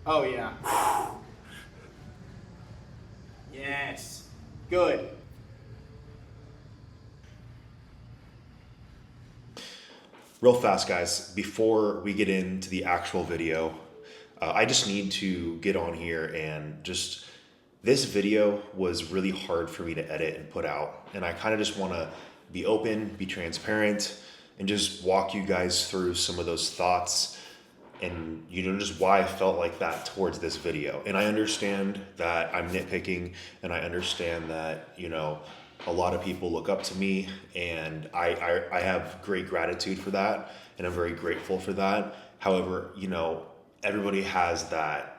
Oh, yeah. Yes. Good. Real fast, guys, before we get into the actual video, I just need to get on here and just. This video was really hard for me to edit and put out. And I kind of just want to be open, be transparent, and just walk you guys through some of those thoughts and just why I felt like that towards this video. And I understand that I'm nitpicking, and I understand that a lot of people look up to me, and I have great gratitude for that, and I'm very grateful for that. However, everybody has that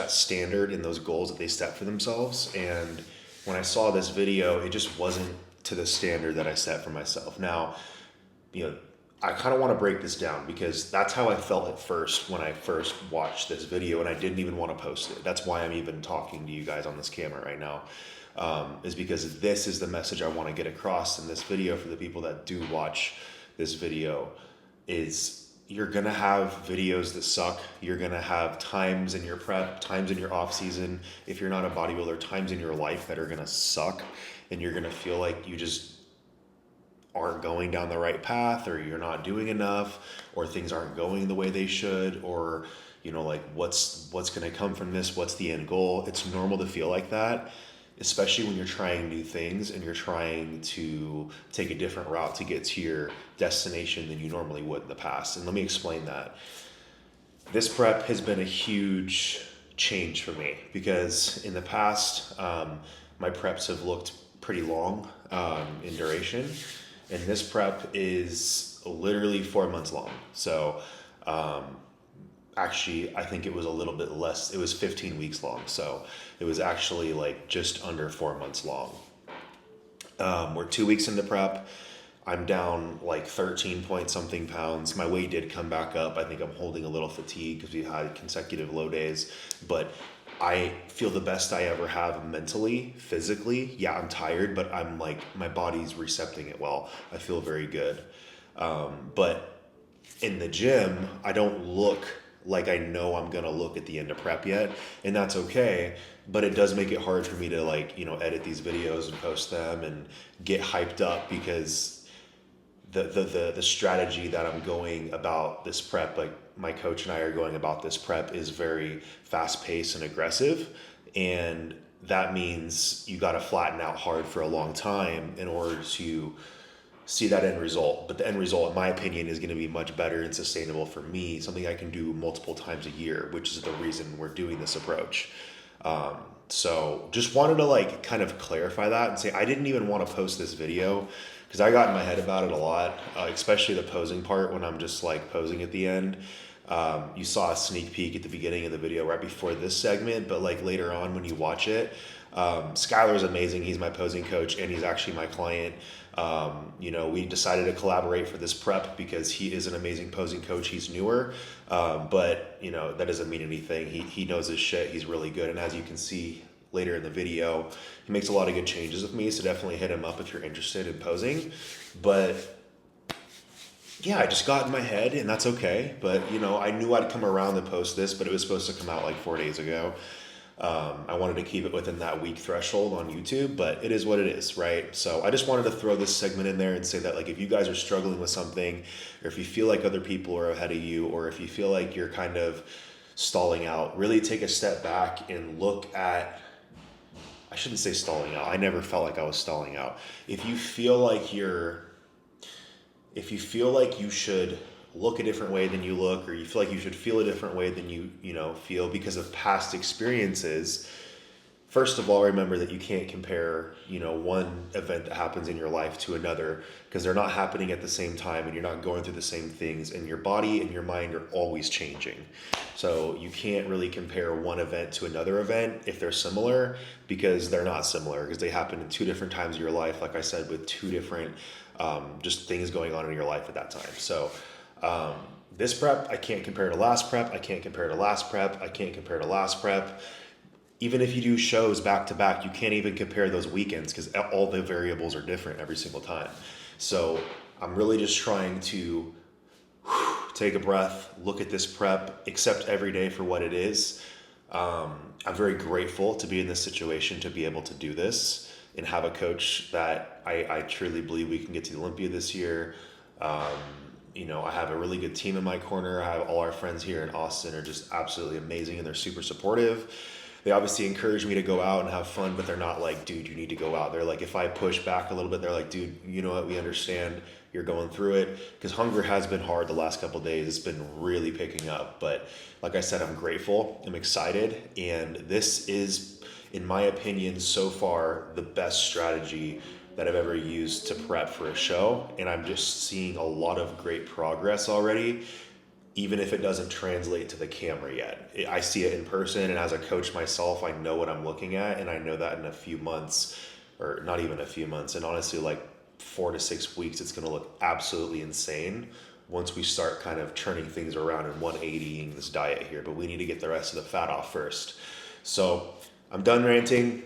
standard and those goals that they set for themselves. And when I saw this video, it just wasn't to the standard that I set for myself. Now, I kind of want to break this down because that's how I felt at first when I first watched this video, and I didn't even want to post it. That's why I'm even talking to you guys on this camera right now, is because this is the message I want to get across in this video for the people that do watch this video. Is you're gonna have videos that suck. You're gonna have times in your prep, times in your off season, if you're not a bodybuilder, times in your life that are gonna suck, and you're gonna feel like you just aren't going down the right path, or you're not doing enough, or things aren't going the way they should, or like what's going to come from this, what's the end goal. It's normal to feel like that, especially when you're trying new things and you're trying to take a different route to get to your destination than you normally would in the past. And let me explain that. This prep has been a huge change for me because in the past, my preps have looked pretty long in duration, and this prep is literally 4 months long. So actually, I think it was a little bit less. It was 15 weeks long. So it was actually like just under 4 months long. We're 2 weeks into prep. I'm down like 13 point something pounds. My weight did come back up. I think I'm holding a little fatigue because we had consecutive low days, but I feel the best I ever have mentally, physically. Yeah, I'm tired, but I'm like, my body's recepting it well. I feel very good. But in the gym, I don't look like I know I'm going to look at the end of prep yet. And that's okay. But it does make it hard for me to edit these videos and post them and get hyped up because the strategy that I'm going about this prep, like my coach and I are going about this prep, is very fast paced and aggressive. And that means you got to flatten out hard for a long time in order to see that end result. But the end result, in my opinion, is going to be much better and sustainable for me, something I can do multiple times a year, which is the reason we're doing this approach. So just wanted to kind of clarify that and say I didn't even want to post this video because I got in my head about it a lot, especially the posing part when I'm just posing at the end. You saw a sneak peek at the beginning of the video right before this segment, but later on when you watch it, Skylar is amazing. He's my posing coach and he's actually my client. We decided to collaborate for this prep because he is an amazing posing coach. He's newer, but that doesn't mean anything. He knows his shit. He's really good. And as you can see later in the video, he makes a lot of good changes with me. So definitely hit him up if you're interested in posing. But yeah, I just got in my head and that's okay. But I knew I'd come around to post this, but it was supposed to come out 4 days ago. I wanted to keep it within that week threshold on YouTube, but it is what it is, right? So I just wanted to throw this segment in there and say that if you guys are struggling with something, or if you feel like other people are ahead of you, or if you feel like you're kind of stalling out, really take a step back and look at, I shouldn't say stalling out. I never felt like I was stalling out. If you feel like you should look a different way than you look, or you feel like you should feel a different way than you feel because of past experiences, first of all, remember that you can't compare one event that happens in your life to another because they're not happening at the same time and you're not going through the same things, and your body and your mind are always changing. So you can't really compare one event to another event if they're similar, because they're not similar, because they happen in two different times of your life, like I said, with two different just things going on in your life at that time. So this prep, I can't compare to last prep. I can't compare to last prep. I can't compare to last prep. Even if you do shows back to back, you can't even compare those weekends because all the variables are different every single time. So I'm really just trying to take a breath, look at this prep, accept every day for what it is. I'm very grateful to be in this situation, to be able to do this and have a coach that I truly believe we can get to the Olympia this year. You know, I have a really good team in my corner. I have all our friends here in Austin are just absolutely amazing, and they're super supportive. They obviously encourage me to go out and have fun, but they're not like, dude, you need to go out. They're like, if I push back a little bit, they're like, dude, you know what? We understand you're going through it, because hunger has been hard the last couple of days. It's been really picking up, but like I said, I'm grateful. I'm excited. And this is, in my opinion, so far, the best strategy that I've ever used to prep for a show. And I'm just seeing a lot of great progress already, even if it doesn't translate to the camera yet. I see it in person, and as a coach myself, I know what I'm looking at, and I know that in a few months, or not even a few months, and honestly like 4 to 6 weeks, it's gonna look absolutely insane once we start kind of turning things around and 180ing this diet here. But we need to get the rest of the fat off first. So I'm done ranting.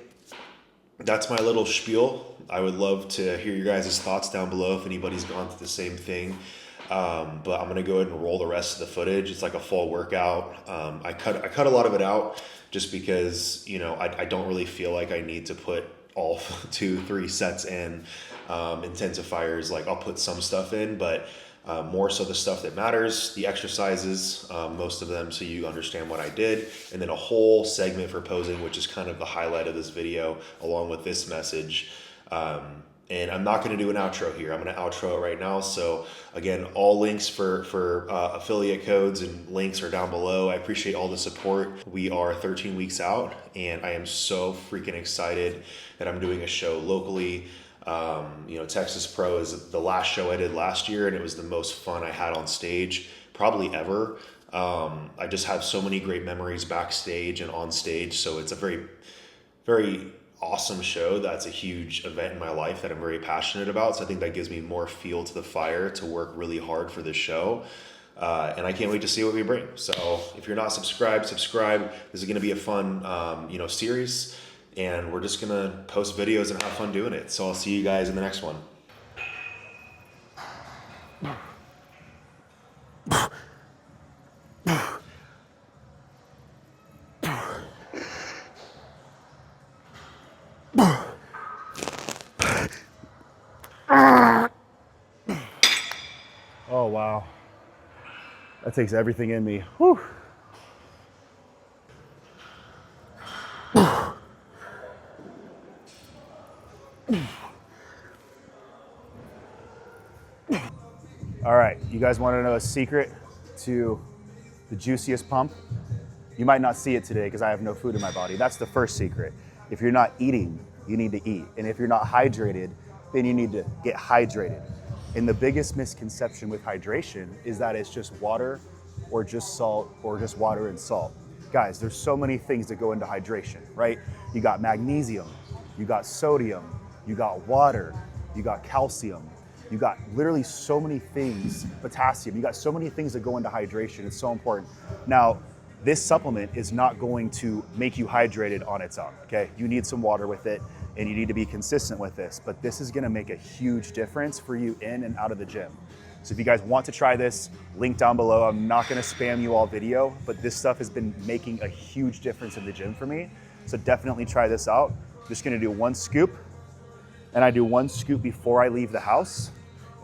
That's my little spiel. I would love to hear your guys' thoughts down below if anybody's gone through the same thing. But I'm gonna go ahead and roll the rest of the footage. It's like a full workout. I cut a lot of it out just because, you know, I don't really feel like I need to put all 2-3 sets in. Intensifiers, like I'll put some stuff in, but more so the stuff that matters, the exercises, most of them, so you understand what I did, and then a whole segment for posing, which is kind of the highlight of this video, along with this message. And I'm not going to do an outro here. I'm going to outro it right now. So again, all links for affiliate codes and links are down below. I appreciate all the support. We are 13 weeks out, and I am so freaking excited that I'm doing a show locally. You know, Texas Pro is the last show I did last year, and it was the most fun I had on stage probably ever. I just have so many great memories backstage and on stage. So it's a very, very awesome show. That's a huge event in my life that I'm very passionate about. So I think that gives me more fuel to the fire to work really hard for this show. And I can't wait to see what we bring. So if you're not subscribed, subscribe. This is going to be a fun, you know, series, and we're just going to post videos and have fun doing it. So I'll see you guys in the next one. Oh, wow. That takes everything in me. Whew. All right, you guys want to know a secret to the juiciest pump? You might not see it today because I have no food in my body. That's the first secret. If you're not eating, you need to eat. And if you're not hydrated, then you need to get hydrated. And the biggest misconception with hydration is that it's just water or just salt or just water and salt. Guys, there's so many things that go into hydration, right? You got magnesium, you got sodium, you got water, you got calcium, you got literally so many things, potassium, you got so many things that go into hydration. It's so important. Now, this supplement is not going to make you hydrated on its own, okay? You need some water with it, and you need to be consistent with this, but this is gonna make a huge difference for you in and out of the gym. So if you guys want to try this, link down below. I'm not gonna spam you all video, but this stuff has been making a huge difference in the gym for me. So definitely try this out. I'm just gonna do 1 scoop, and I do 1 scoop before I leave the house,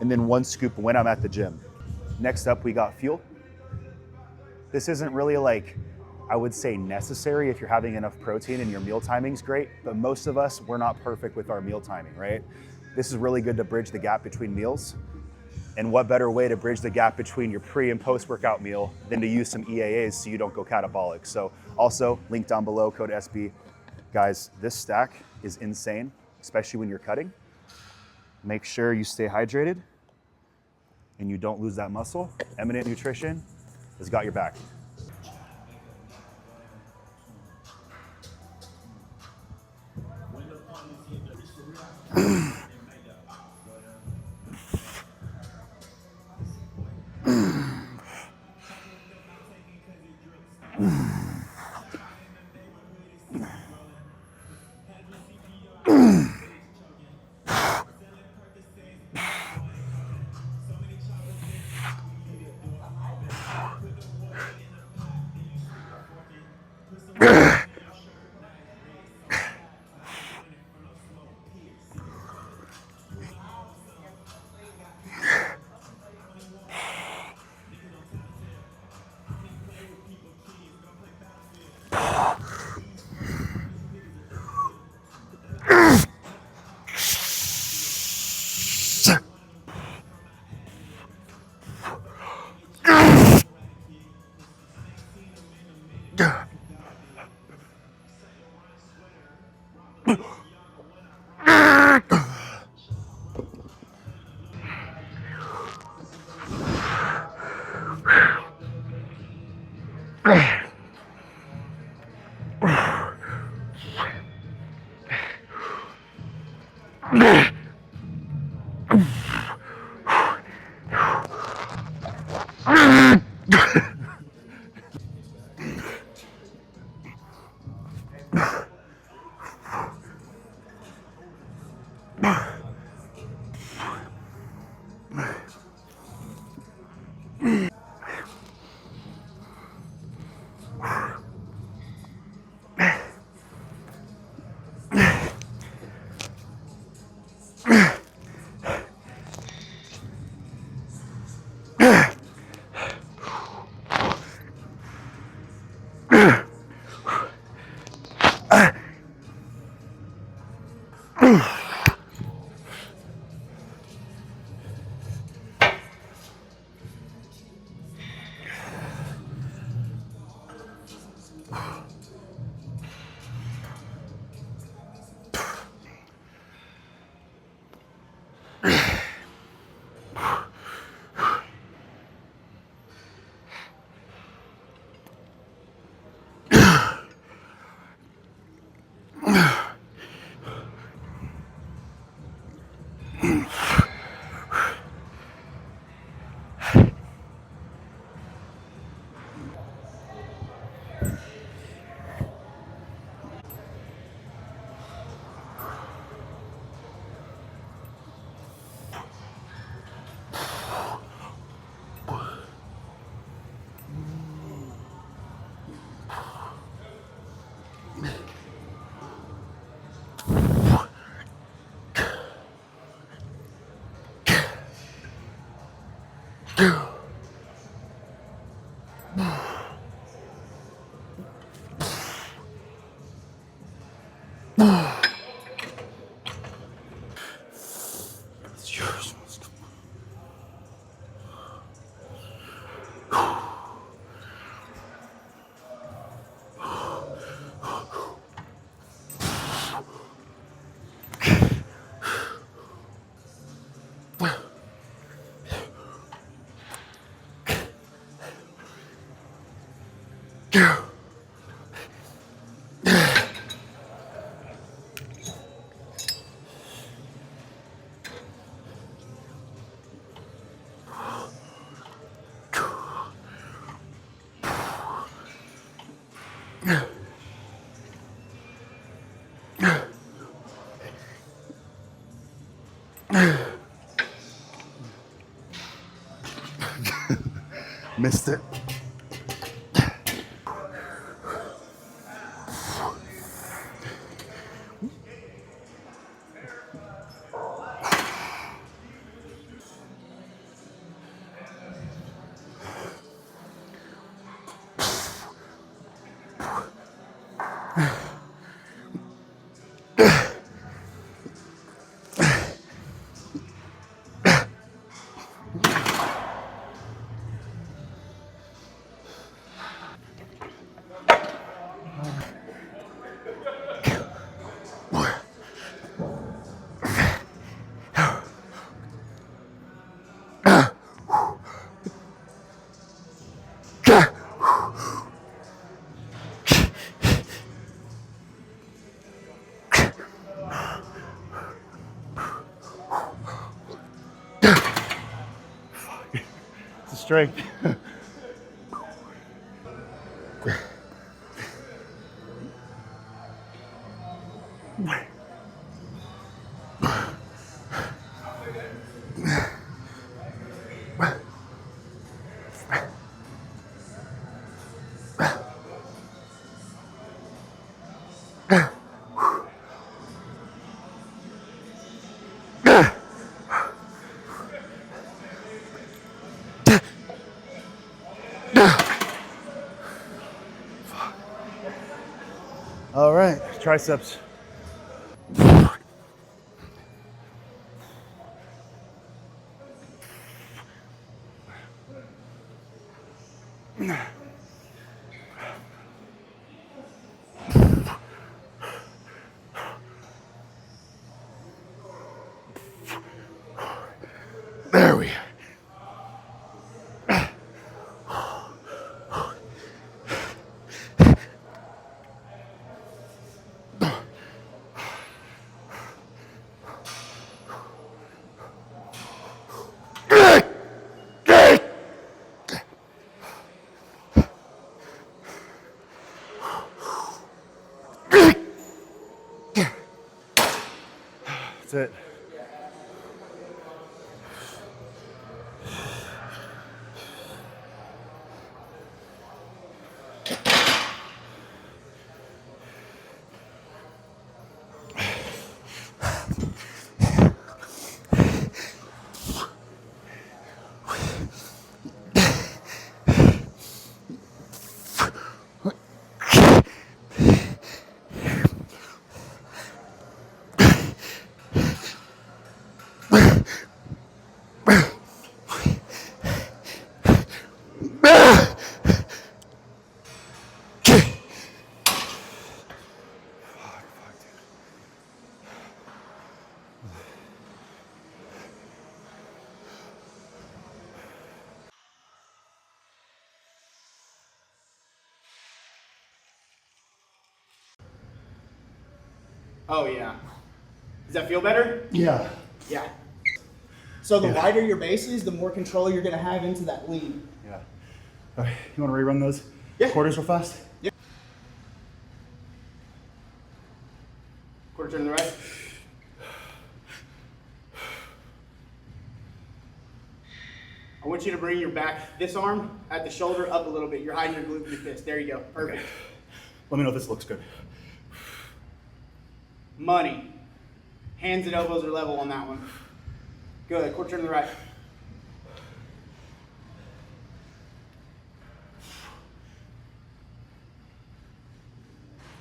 and then 1 scoop when I'm at the gym. Next up, we got fuel. This isn't really like, I would say necessary if you're having enough protein and your meal timing's great, but most of us, we're not perfect with our meal timing, right? This is really good to bridge the gap between meals. And what better way to bridge the gap between your pre and post-workout meal than to use some EAAs so you don't go catabolic. So also, link down below, code Espy. Guys, this stack is insane, especially when you're cutting. Make sure you stay hydrated and you don't lose that muscle. Eminent Nutrition has got your back. Missed it. It's a strength. All right, triceps. There we are. That's it. Oh yeah. Does that feel better? Yeah. Yeah. So the Yeah. wider your base is, the more control you're gonna have into that lean. Yeah. All right, you want to rerun those Yeah. quarters real fast? Yeah. Quarter turn to the right. I want you to bring your back, this arm at the shoulder up a little bit. You're hiding your glute with your fist. There you go. Perfect. Okay. Let me know if this looks good. Money. Hands and elbows are level on that one. Good. Quarter turn to the right.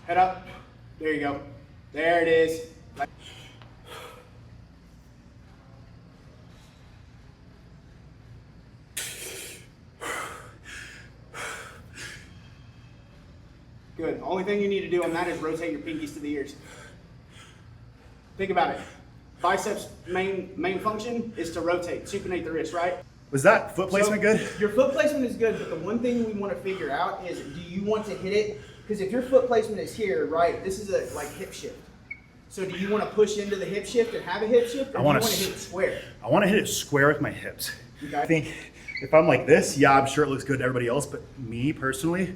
Head up. There you go. There it is. Good. Only thing you need to do on that is rotate your pinkies to the ears. Think about it. Biceps main function is to rotate, supinate the wrist, right? Was that foot placement So, good? Your foot placement is good, but the one thing we want to figure out is, do you want to hit it? Because if your foot placement is here, right, this is a like hip shift. So do you want to push into the hip shift and have a hip shift, or do you want to hit it square? I want to hit it square with my hips. Okay. I think if I'm like this, yeah, I'm sure it looks good to everybody else, but me personally,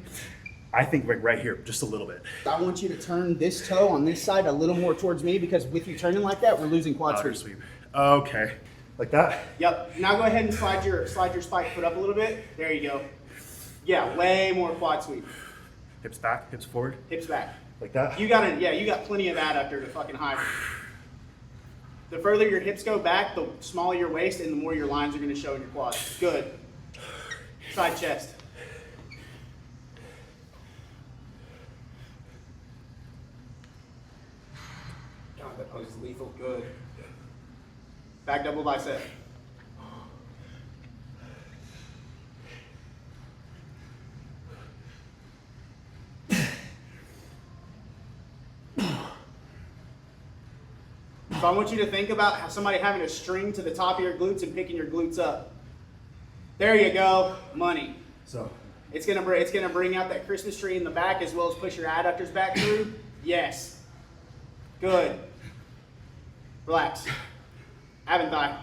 I think like right here, just a little bit. I want you to turn this toe on this side a little more towards me, because with you turning like that, we're losing quad Outer sweep. sweep. Okay, like that? Yep. Now go ahead and slide your spike foot up a little bit. There you go. Yeah, way more quad sweep. Hips back, hips forward, Hips back. like that? You got plenty of adductor to fucking hide. The further your hips go back, the smaller your waist and the more your lines are going to show in your quads. Good. Side chest. God, that pose is lethal. Good. Back double bicep. So I want you to think about how somebody having a string to the top of your glutes and picking your glutes up. There you go, money. So, It's gonna bring out that Christmas tree in the back as well as push your adductors back through. Yes. Good. Relax. Ab and thigh.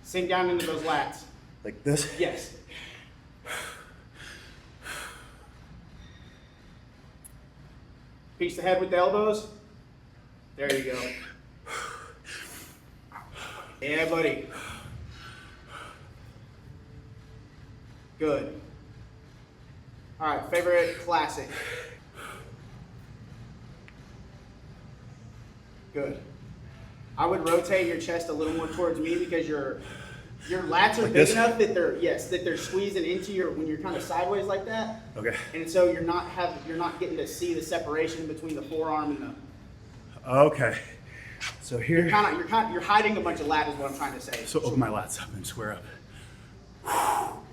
Sink down into those lats. like this? Yes. Piece the head with the elbows. There you go. Yeah, buddy. Good. All right, favorite classic. Good. I would rotate your chest a little more towards me because your lats are Like big this? enough that they're squeezing into your when you're kind of sideways like that. Okay. And so you're not getting to see the separation between the forearm and the. Okay. So here, You're hiding a bunch of lat is what I'm trying to say. so open my lats up and square up.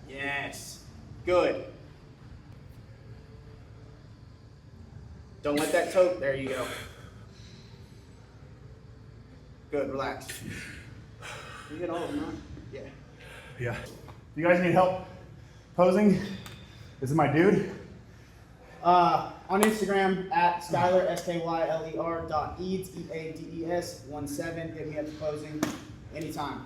Yes. Good. Don't let that toe. There you go. Good. Relax. You hit all of them, huh? Yeah. Yeah. You guys need help posing? This is my dude. On Instagram at Skyler SKYLER.eads EADES 17. Hit me up for posing anytime.